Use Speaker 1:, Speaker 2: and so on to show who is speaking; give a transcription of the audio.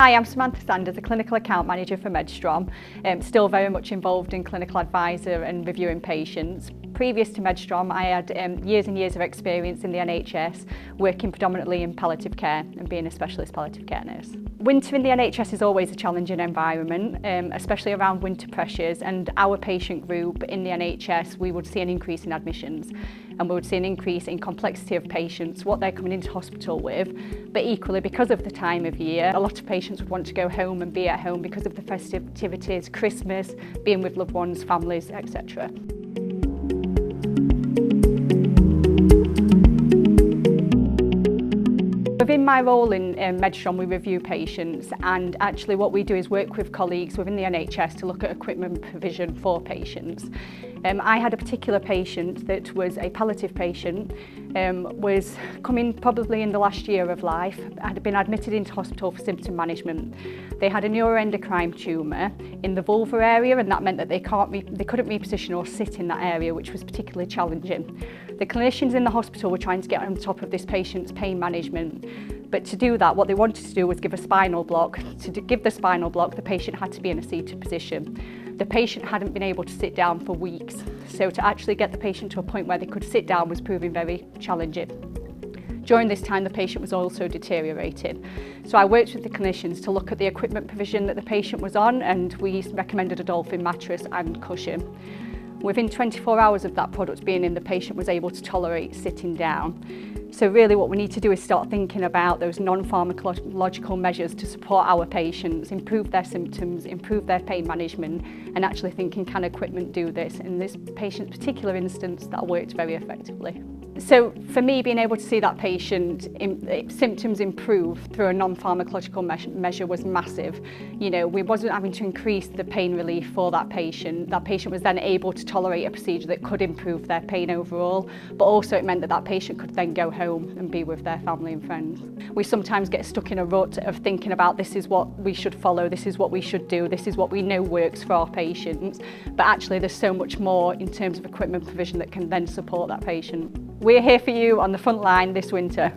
Speaker 1: Hi, I'm Samantha Sanders, a clinical account manager for Medstrom. Still very much involved in clinical advisor and reviewing patients. Previous to Medstrom, I had years and years of experience in the NHS, working predominantly in palliative care and being a specialist palliative care nurse. Winter in the NHS is always a challenging environment, especially around winter pressures, and our patient group in the NHS, we would see an increase in admissions and we would see an increase in complexity of patients, what they're coming into hospital with, but equally because of the time of year, a lot of patients would want to go home and be at home because of the festivities, Christmas, being with loved ones, families, etc. Within my role in Medstrom, we review patients, and actually what we do is work with colleagues within the NHS to look at equipment provision for patients. I had a particular patient that was a palliative patient, was coming probably in the last year of life, had been admitted into hospital for symptom management. They had a neuroendocrine tumour in the vulva area, and that meant that they couldn't reposition or sit in that area, which was particularly challenging. The clinicians in the hospital were trying to get on top of this patient's pain management, but to do that, what they wanted to do was give a spinal block. To give the spinal block, the patient had to be in a seated position. The patient hadn't been able to sit down for weeks, so to actually get the patient to a point where they could sit down was proving very challenging. During this time, the patient was also deteriorating. So I worked with the clinicians to look at the equipment provision that the patient was on, and we recommended a Dolphin mattress and cushion. Within 24 hours of that product being in, the patient was able to tolerate sitting down. So really what we need to do is start thinking about those non-pharmacological measures to support our patients, improve their symptoms, improve their pain management, and actually thinking, can equipment do this? In this patient's particular instance, that worked very effectively. So for me, being able to see that patient symptoms improve through a non-pharmacological measure was massive. You know, we wasn't having to increase the pain relief for that patient. That patient was then able to tolerate a procedure that could improve their pain overall, but also it meant that that patient could then go home and be with their family and friends. We sometimes get stuck in a rut of thinking about this is what we should follow, this is what we should do, this is what we know works for our patients, but actually there's so much more in terms of equipment provision that can then support that patient. We're here for you on the front line this winter.